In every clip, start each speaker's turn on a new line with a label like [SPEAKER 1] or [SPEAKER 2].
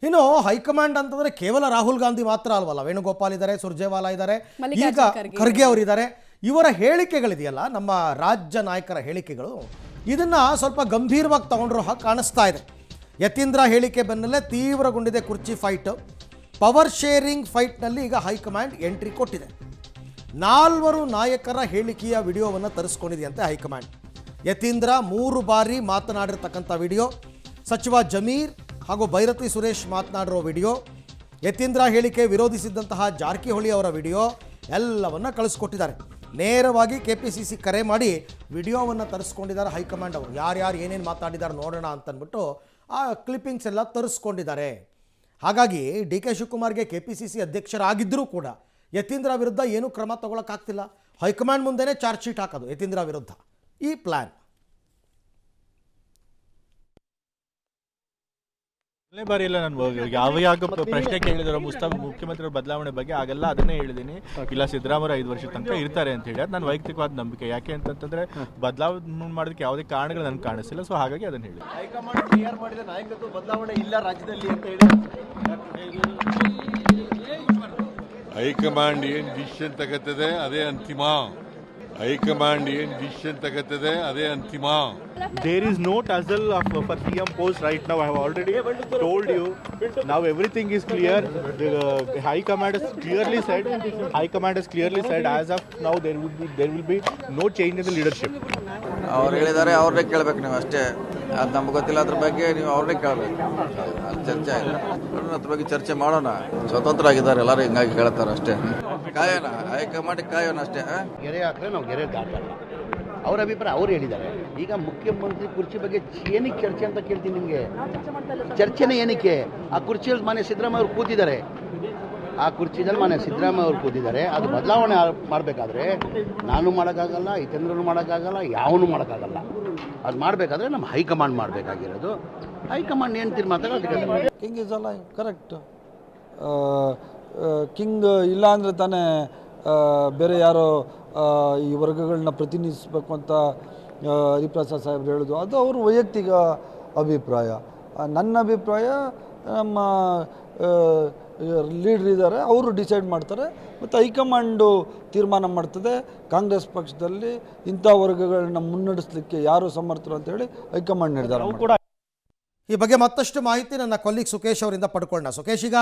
[SPEAKER 1] ಇನ್ನು ಹೈಕಮಾಂಡ್ ಅಂತಂದ್ರೆ ಕೇವಲ ರಾಹುಲ್ ಗಾಂಧಿ ಮಾತ್ರ ಅಲ್ವಲ್ಲ, ವೇಣುಗೋಪಾಲ್ ಇದ್ದಾರೆ, ಸುರ್ಜೇವಾಲಾ ಇದ್ದಾರೆ, ಈಗ ಖರ್ಗೆ ಅವರಿದ್ದಾರೆ. ಇವರ ಹೇಳಿಕೆಗಳಿದೆಯಲ್ಲ, ನಮ್ಮ ರಾಜ್ಯ ನಾಯಕರ ಹೇಳಿಕೆಗಳು, ಇದನ್ನ ಸ್ವಲ್ಪ ಗಂಭೀರವಾಗಿ ತಗೊಂಡ್ರು ಹಾಗೆ ಕಾಣಿಸ್ತಾ ಇದೆ. ಯತೀಂದ್ರ ಹೇಳಿಕೆ ಬೆನ್ನಲ್ಲೇ ತೀವ್ರಗೊಂಡಿದೆ ಕುರ್ಚಿ ಫೈಟ್. ಪವರ್ ಶೇರಿಂಗ್ ಫೈಟ್ನಲ್ಲಿ ಈಗ ಹೈಕಮಾಂಡ್ ಎಂಟ್ರಿ ಕೊಟ್ಟಿದೆ. 4 ನಾಯಕರ ಹೇಳಿಕೆಯ ವಿಡಿಯೋವನ್ನು ತರಿಸ್ಕೊಂಡಿದೆಯಂತೆ ಹೈಕಮಾಂಡ್. ಯತೀಂದ್ರ 3 ಬಾರಿ ಮಾತನಾಡಿರ್ತಕ್ಕಂಥ ವಿಡಿಯೋ, ಸಚಿವ ಜಮೀರ್ ಹಾಗೂ ಭೈರತಿ ಸುರೇಶ್ ಮಾತನಾಡಿರೋ ವಿಡಿಯೋ, ಯತೀಂದ್ರ ಹೇಳಿಕೆ ವಿರೋಧಿಸಿದ್ದಂತಹ ಜಾರಕಿಹೊಳಿ ಅವರ ವಿಡಿಯೋ ಎಲ್ಲವನ್ನ ಕಳಿಸ್ಕೊಟ್ಟಿದ್ದಾರೆ. ನೇರವಾಗಿ KPCC ಕರೆ ಮಾಡಿ ವಿಡಿಯೋವನ್ನು ತರಿಸ್ಕೊಂಡಿದ್ದಾರೆ ಹೈಕಮಾಂಡ್ ಅವರು. ಯಾರ್ಯಾರು ಏನೇನು ಮಾತಾಡಿದ್ದಾರೆ ನೋಡೋಣ ಅಂತಂದ್ಬಿಟ್ಟು ಆ ಕ್ಲಿಪ್ಪಿಂಗ್ಸ್ ಎಲ್ಲ ತರಿಸ್ಕೊಂಡಿದ್ದಾರೆ. ಹಾಗಾಗಿ DK ಶಿವಕುಮಾರ್ಗೆ KPCC ಅಧ್ಯಕ್ಷರಾಗಿದ್ದರೂ ಕೂಡ ಯತೀಂದ್ರ ವಿರುದ್ಧ ಏನೂ ಕ್ರಮ ತಗೊಳ್ಳೋಕ್ಕಾಗ್ತಿಲ್ಲ. ಹೈಕಮಾಂಡ್ ಮುಂದೆನೇ ಚಾರ್ಜ್ ಶೀಟ್ ಹಾಕೋದು ಯತೀಂದ್ರ ವಿರುದ್ಧ, ಈ ಪ್ಲ್ಯಾನ್.
[SPEAKER 2] ಬಾರಿ ಇಲ್ಲ, ನಾನು ಯಾವಾಗ ಪ್ರಶ್ನೆ ಕೇಳಿದ್ರು ಮುಖ್ಯಮಂತ್ರಿ ಬದಲಾವಣೆ ಬಗ್ಗೆ ಆಗೆಲ್ಲ ಅದನ್ನೇ ಹೇಳಿದ್ದೀನಿ. ಇಲ್ಲ, ಸಿದ್ದರಾಮಯ್ಯ 5 ವರ್ಷದ ತನಕ ಇರ್ತಾರೆ ಅಂತ ಹೇಳಿ, ಅದು ನನ್ನ ವೈಯಕ್ತಿಕವಾದ ನಂಬಿಕೆ. ಯಾಕೆ ಅಂತಂತಂದ್ರೆ ಬದಲಾವಣೆ ಮಾಡೋದಕ್ಕೆ ಯಾವುದೇ ಕಾರಣಗಳು ನನಗೆ ಕಾಣಿಸ್ತಿಲ್ಲ. ಸೊ ಹಾಗಾಗಿ ಅದನ್ನು ಹೇಳಿ.
[SPEAKER 3] ಹೈಕಮಾಂಡ್ ಕ್ಲಿಯರ್ ಮಾಡಿದ ನಾಯಕತ್ವ ಬದಲಾವಣೆ ಇಲ್ಲ ರಾಜ್ಯದಲ್ಲಿ ಅಂತ ಹೇಳಿ
[SPEAKER 4] ಹೈಕಮಾಂಡ್ ಏನು ಡಿಸಿಷನ್ ತಗತ್ತದೆ ಅದೇ ಅಂತಿಮ. ಹೈಕಮಾಂಡ್ ಏನು ಡಿಸಿಷನ್ ತಗತ್ತದೆ ಅದೇ ಅಂತಿಮ.
[SPEAKER 2] There is no tussle for CM post right now. I have already told you. Now everything is clear. The High Command has clearly said. High Command has clearly said as of now there will be no change in the leadership.
[SPEAKER 5] ಅವ್ರು ಹೇಳಿದ್ದಾರೆ, ಅವ್ರನ್ನೇ ಕೇಳಬೇಕು ನೀವು ಅಷ್ಟೇ. ಅದು ನಮ್ಗೆ ಗೊತ್ತಿಲ್ಲ, ಅದ್ರ ಬಗ್ಗೆ ನೀವು ಅವ್ರನ್ನೇ ಕೇಳಬೇಕು. ಅದು ಚರ್ಚೆ ಆಗಿದೆ, ಅದ್ರ ಬಗ್ಗೆ ಚರ್ಚೆ ಮಾಡೋಣ. ಸ್ವತಂತ್ರ ಆಗಿದ್ದಾರೆ ಎಲ್ಲರೂ, ಹಿಂಗಾಗಿ ಕೇಳ್ತಾರೆ ಅಷ್ಟೇ. ಕಾಯೋಣ, ಹೈಕಮಾಂಡ್ ಕಾಯೋಣ ಅಷ್ಟೇ.
[SPEAKER 3] ಗೆರೆ ಹಾಕಿದ್ರೆ ನಾವು ಗೆರೆ ದಾಟಲ್ಲ. ಅವ್ರ ಅಭಿಪ್ರಾಯ ಅವ್ರು ಹೇಳಿದ್ದಾರೆ. ಈಗ ಮುಖ್ಯಮಂತ್ರಿ ಕುರ್ಚಿ ಬಗ್ಗೆ ಏನಕ್ಕೆ ಚರ್ಚೆ ಅಂತ ಕೇಳ್ತೀನಿ ನಿಮಗೆ. ಚರ್ಚೆನೇ ಏನಕ್ಕೆ? ಆ ಕುರ್ಚಿಯಲ್ಲಿ ಮಾನ್ಯ ಸಿದ್ದರಾಮಯ್ಯ ಅವರು ಕೂತಿದ್ದಾರೆ. ಆ ಕುರ್ಚಿದಲ್ಲಿ ಮಾನ್ಯ ಸಿದ್ದರಾಮಯ್ಯ ಅವರು ಕೂತಿದ್ದಾರೆ. ಅದು ಬದಲಾವಣೆ ಮಾಡಬೇಕಾದ್ರೆ ನಾನು ಮಾಡೋಕ್ಕಾಗಲ್ಲ, ಯತೀಂದ್ರನು ಮಾಡೋಕ್ಕಾಗಲ್ಲ, ಯಾವನು ಮಾಡೋಕ್ಕಾಗಲ್ಲ. ಅದು ಮಾಡಬೇಕಾದ್ರೆ ನಮ್ಮ ಹೈಕಮಾಂಡ್ ಮಾಡಬೇಕಾಗಿರೋದು. ಹೈಕಮಾಂಡ್ ಏನು ತೀರ್ಮಾನ ಅದಕ್ಕೆ
[SPEAKER 6] ಕಿಂಗ್ ಇಸ್ ಅಲ್ಲ, ಕರೆಕ್ಟ್. ಕಿಂಗ್ ಇಲ್ಲ ಅಂದರೆ ತಾನೇ ಬೇರೆ ಯಾರೋ ಈ ವರ್ಗಗಳನ್ನ ಪ್ರತಿನಿಧಿಸಬೇಕು ಅಂತ ಹರಿಪ್ರಸಾದ್ ಸಾಹೇಬ್ರು ಹೇಳೋದು. ಅದು ಅವರು ವೈಯಕ್ತಿಕ ಅಭಿಪ್ರಾಯ. ನನ್ನ ಅಭಿಪ್ರಾಯ, ನಮ್ಮ ಲೀಡ್ರ್ ಇದ್ದಾರೆ, ಅವರು ಡಿಸೈಡ್ ಮಾಡ್ತಾರೆ ಮತ್ತು ಹೈಕಮಾಂಡು ತೀರ್ಮಾನ ಮಾಡ್ತದೆ. ಕಾಂಗ್ರೆಸ್ ಪಕ್ಷದಲ್ಲಿ ಇಂಥ ವರ್ಗಗಳನ್ನ ಮುನ್ನಡೆಸಲಿಕ್ಕೆ ಯಾರು ಸಮರ್ಥರು ಅಂತೇಳಿ ಹೈಕಮಾಂಡ್ ನಿರ್ಧಾರ ಕೂಡ.
[SPEAKER 1] ಈ ಬಗ್ಗೆ ಮತ್ತಷ್ಟು ಮಾಹಿತಿ ನನ್ನ ಕೊಲ್ಲಿಗ್ ಸುಕೇಶ್ ಅವರಿಂದ ಪಡ್ಕೊಳ್ಳೋಣ. ಸುಕೇಶ್, ಈಗ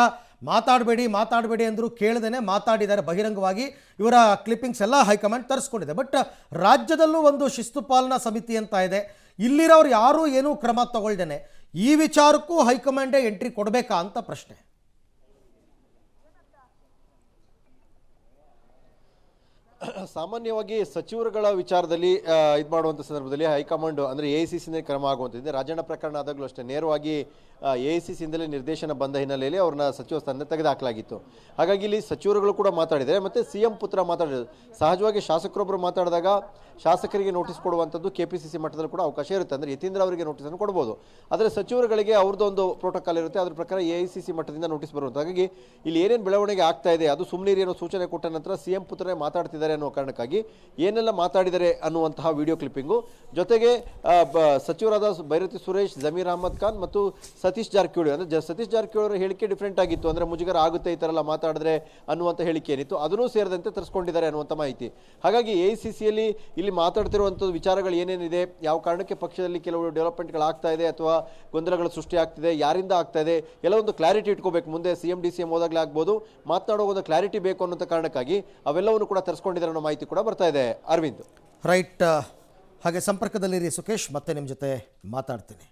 [SPEAKER 1] ಮಾತಾಡಬೇಡಿ ಅಂದರೂ ಕೇಳದೇನೆ ಮಾತಾಡಿದ್ದಾರೆ ಬಹಿರಂಗವಾಗಿ. ಇವರ ಕ್ಲಿಪ್ಪಿಂಗ್ಸ್ ಎಲ್ಲ ಹೈಕಮಾಂಡ್ ತರಿಸ್ಕೊಂಡಿದೆ. ಬಟ್ ರಾಜ್ಯದಲ್ಲೂ ಒಂದು ಶಿಸ್ತು ಪಾಲನಾ ಸಮಿತಿ ಅಂತ ಇದೆ. ಇಲ್ಲಿರೋರು ಯಾರೂ ಏನೂ ಕ್ರಮ ತಗೊಳ್ದೇನೆ ಈ ವಿಚಾರಕ್ಕೂ ಹೈಕಮಾಂಡೇ ಎಂಟ್ರಿ ಕೊಡಬೇಕಾ ಅಂತ ಪ್ರಶ್ನೆ.
[SPEAKER 7] ಸಾಮಾನ್ಯವಾಗಿ ಸಚಿವರುಗಳ ವಿಚಾರದಲ್ಲಿ ಇದು ಮಾಡುವಂಥ ಸಂದರ್ಭದಲ್ಲಿ ಹೈಕಮಾಂಡ್ ಅಂದರೆ AICC ಕ್ರಮ ಆಗುವಂಥದ್ದಿದೆ. ರಾಜಣ್ಣ ಪ್ರಕರಣ ಆದಾಗಲೂ ಅಷ್ಟೇ ನೇರವಾಗಿ AICCಯಿಂದಲೇ ನಿರ್ದೇಶನ ಬಂದ ಹಿನ್ನೆಲೆಯಲ್ಲಿ ಅವ್ರನ್ನ ಸಚಿವ ಸ್ಥಾನ ತೆಗೆದುಹಾಕಲಾಗಿತ್ತು. ಹಾಗಾಗಿ ಇಲ್ಲಿ ಸಚಿವರುಗಳು ಕೂಡ ಮಾತಾಡಿದ್ದಾರೆ ಮತ್ತು CM ಪುತ್ರ ಮಾತಾಡಿದ್ರು. ಸಹಜವಾಗಿ ಶಾಸಕರೊಬ್ಬರು ಮಾತಾಡಿದಾಗ ಶಾಸಕರಿಗೆ ನೋಟಿಸ್ ಕೊಡುವಂಥದ್ದು KPCC ಮಟ್ಟದಲ್ಲಿ ಕೂಡ ಅವಕಾಶ ಇರುತ್ತೆ. ಅಂದರೆ ಯತೀಂದ್ರ ಅವರಿಗೆ ನೋಟಿಸನ್ನು ಕೊಡ್ಬೋದು. ಆದರೆ ಸಚಿವರುಗಳಿಗೆ ಅವ್ರದ್ದೊಂದು ಪ್ರೋಟೋಕಾಲ್ ಇರುತ್ತೆ, ಅದ್ರ ಪ್ರಕಾರ AICC ಮಟ್ಟದಿಂದ ನೋಟಿಸ್ ಬರುವಂಥ. ಹಾಗಾಗಿ ಇಲ್ಲಿ ಏನೇನು ಬೆಳವಣಿಗೆ ಆಗ್ತಾ ಇದೆ, ಅದು ಸುಮ್ಮನೆ ಏನೋ ಸೂಚನೆ ಕೊಟ್ಟ ನಂತರ CM ಪುತ್ರನೇ ಮಾತಾಡ್ತಿದ್ದಾರೆ ಅನ್ನೋ ಕಾರಣಕ್ಕಾಗಿ ಏನೆಲ್ಲ ಮಾತಾಡಿದ್ದಾರೆ ಅನ್ನುವಂತಹ ವಿಡಿಯೋ ಕ್ಲಿಪ್ಪಿಂಗು, ಜೊತೆಗೆ ಸಚಿವರಾದ ಭೈರತಿ ಸುರೇಶ್, ಜಮೀರ್ ಅಹಮದ್ ಖಾನ್ ಮತ್ತು ಸತೀಶ್ ಜಾರಕಿಹೊಳಿ, ಅಂದರೆ ಸತೀಶ್ ಜಾರಕಿಹೊಳಿ ಅವರ ಹೇಳಿಕೆ ಡಿಫ್ರೆಂಟ್ ಆಗಿತ್ತು. ಅಂದರೆ ಮುಜುಗರ ಆಗುತ್ತೆ ಈ ಥರ ಎಲ್ಲ ಮಾತಾಡಿದ್ರೆ ಅನ್ನುವಂಥ ಹೇಳಿಕೆ ಏನಿತ್ತು, ಅದನ್ನೂ ಸೇರಿದಂತೆ ತರಿಸ್ಕೊಂಡಿದ್ದಾರೆ ಅನ್ನುವಂಥ ಮಾಹಿತಿ. ಹಾಗಾಗಿ AICCಯಲ್ಲಿ ಇಲ್ಲಿ ಮಾತಾಡ್ತಿರುವಂಥದ್ದು ವಿಚಾರಗಳು ಏನೇನಿದೆ, ಯಾವ ಕಾರಣಕ್ಕೆ ಪಕ್ಷದಲ್ಲಿ ಕೆಲವು ಡೆವಲಪ್ಮೆಂಟ್ಗಳಾಗ್ತಾ ಇದೆ ಅಥವಾ ಗೊಂದಲಗಳು ಸೃಷ್ಟಿ ಆಗ್ತಿದೆ, ಯಾರಿಂದ ಆಗ್ತಾ ಇದೆ, ಎಲ್ಲ ಒಂದು ಕ್ಲಾರಿಟಿ ಇಟ್ಕೋಬೇಕು. ಮುಂದೆ CM DCM ಹೋದಾಗಲೇ ಆಗ್ಬೋದು, ಮಾತನಾಡೋ ಒಂದು ಕ್ಲಾರಿಟಿ ಬೇಕು ಅನ್ನೋಂಥ ಕಾರಣಕ್ಕಾಗಿ ಅವೆಲ್ಲವನ್ನು ಕೂಡ ತರಿಸ್ಕೊಂಡಿದ್ದಾರೆ ಅನ್ನೋ ಮಾಹಿತಿ ಕೂಡ ಬರ್ತಾ ಇದೆ. ಅರವಿಂದ್,
[SPEAKER 1] ರೈಟ್. ಹಾಗೆ ಸಂಪರ್ಕದಲ್ಲಿರಿ ಸುಕೇಶ್, ಮತ್ತೆ ನಿಮ್ಮ ಜೊತೆ ಮಾತಾಡ್ತೀನಿ.